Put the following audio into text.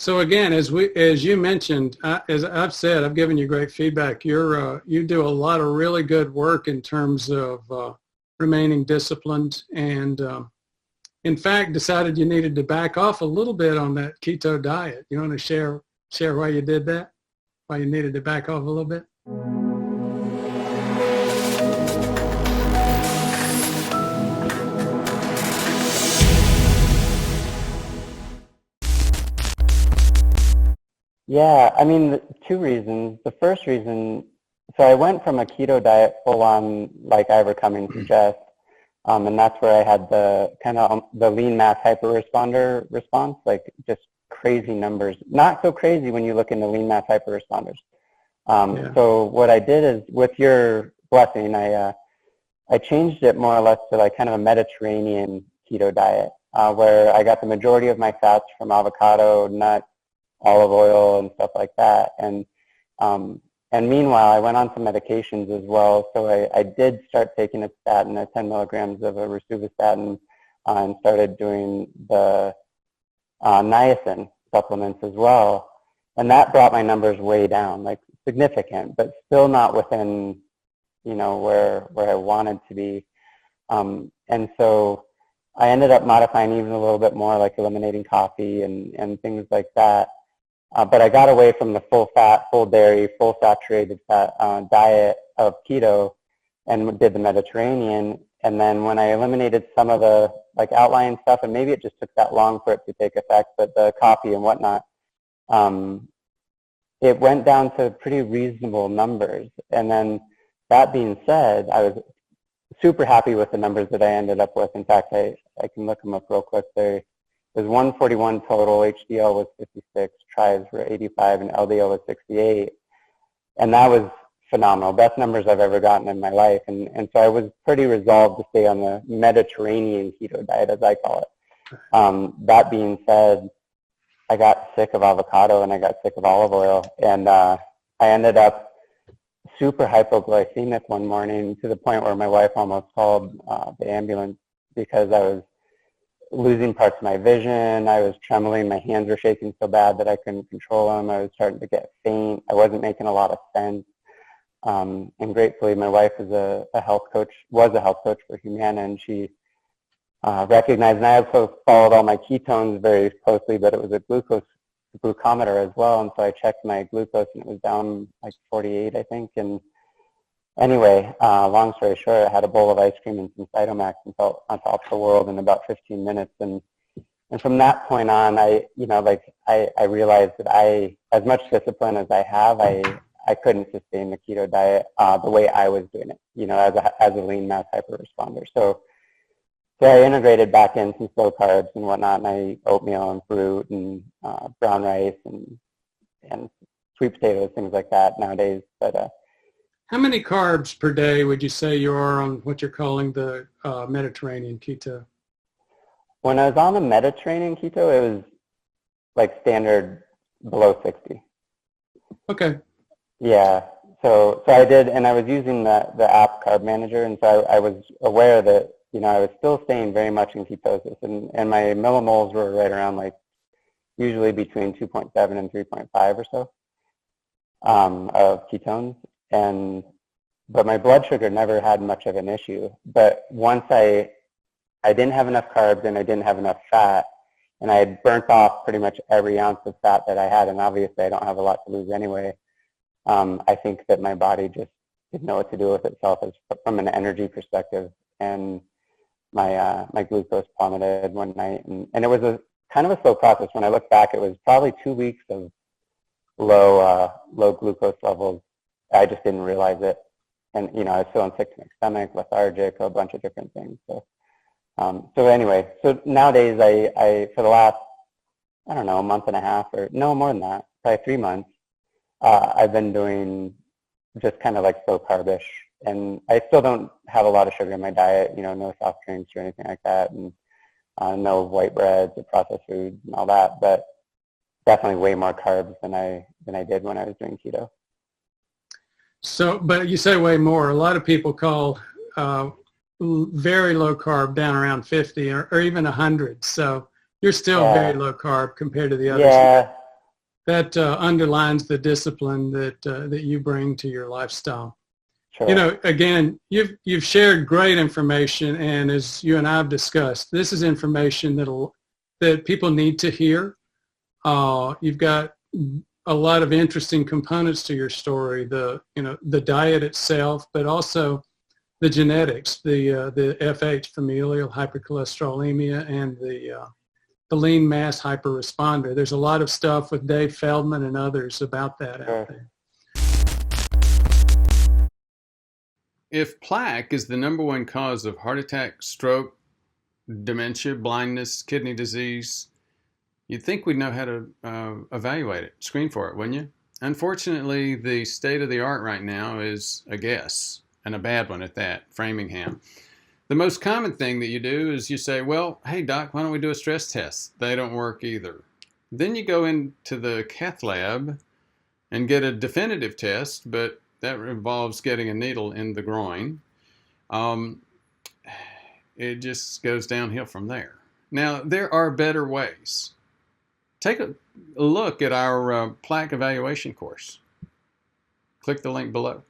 So again, as you mentioned, as I've said, I've given you great feedback. You do a lot of really good work in terms of remaining disciplined, and in fact, decided you needed to back off a little bit on that keto diet. You want to share why you did that? Why you needed to back off a little bit? Yeah, I mean, two reasons. The first reason, so I went from a keto diet full on, like Ivercoming suggests, and that's where I had the kind of the lean mass hyperresponder response, like just crazy numbers. Not so crazy when you look into lean mass hyperresponders. So what I did is, with your blessing, I changed it more or less to like kind of a Mediterranean keto diet, where I got the majority of my fats from avocado, nuts, olive oil, and stuff like that. And meanwhile, I went on some medications as well. So I did start taking a statin, 10 milligrams of a rosuvastatin, and started doing the niacin supplements as well. And that brought my numbers way down, like significant, but still not within, you know, where I wanted to be. And so I ended up modifying even a little bit more, like eliminating coffee and things like that. But I got away from the full fat, full dairy, full saturated fat diet of keto and did the Mediterranean. And then when I eliminated some of the like outlying stuff, and maybe it just took that long for it to take effect, but the coffee and whatnot, it went down to pretty reasonable numbers. And then that being said, I was super happy with the numbers that I ended up with. In fact, I can look them up real quick. It was 141 total, HDL was 56, tris were 85, and LDL was 68. And that was phenomenal, best numbers I've ever gotten in my life. And so I was pretty resolved to stay on the Mediterranean keto diet, as I call it. That being said, I got sick of avocado and I got sick of olive oil. And I ended up super hypoglycemic one morning, to the point where my wife almost called the ambulance, because I was losing parts of my vision. I was trembling. My hands were shaking so bad that I couldn't control them. I was starting to get faint. I wasn't making a lot of sense. And gratefully, my wife is was a health coach for Humana, and she recognized, and I also followed all my ketones very closely, but it was a glucometer as well. And so I checked my glucose, and it was down like 48, I think. And anyway, long story short, I had a bowl of ice cream and some Cytomax and felt on top of the world in about 15 minutes. And from that point on, I realized that as much discipline as I have, I couldn't sustain the keto diet the way I was doing it, you know, as a lean mass hyperresponder. So I integrated back in some slow carbs and whatnot, and I eat oatmeal and fruit and brown rice and sweet potatoes, things like that nowadays. But how many carbs per day would you say you are on what you're calling the Mediterranean keto? When I was on the Mediterranean keto, it was like standard below 60. Okay. Yeah. So I did, and I was using the app Carb Manager, and so I was aware that, you know, I was still staying very much in ketosis, and my millimoles were right around, like, usually between 2.7 and 3.5 or so of ketones. But my blood sugar never had much of an issue. But once I didn't have enough carbs and I didn't have enough fat, and I had burnt off pretty much every ounce of fat that I had, and obviously I don't have a lot to lose anyway, I think that my body just didn't know what to do with itself from an energy perspective, and my glucose plummeted one night, and it was a kind of a slow process. When I look back, it was probably 2 weeks of low glucose levels. I just didn't realize it, and you know, I was feeling sick to my stomach, lethargic, a bunch of different things. So anyway, so nowadays I for the last, I don't know, a month and a half, or no more than that, probably 3 months, I've been doing just kind of like slow carbish, and I still don't have a lot of sugar in my diet, you know, no soft drinks or anything like that, and no white breads or processed foods and all that, but definitely way more carbs than I did when I was doing keto. So, but you say way more. A lot of people call very low carb down around 50 or even 100. So you're still very low carb compared to the others. Yeah, that underlines the discipline that you bring to your lifestyle. Sure. You know, again, you've shared great information, and as you and I have discussed, this is information that people need to hear. You've got a lot of interesting components to your story, the diet itself, but also the genetics, the FH, familial hypercholesterolemia, and the lean mass hyperresponder. There's a lot of stuff with Dave Feldman and others about that out there. If plaque is the #1 cause of heart attack, stroke, dementia, blindness, kidney disease, you'd think we'd know how to evaluate it, screen for it, wouldn't you? Unfortunately, the state of the art right now is a guess, and a bad one at that, Framingham. The most common thing that you do is you say, well, hey doc, why don't we do a stress test? They don't work either. Then you go into the cath lab and get a definitive test, but that involves getting a needle in the groin. It just goes downhill from there. Now, there are better ways. Take a look at our plaque evaluation course. Click the link below.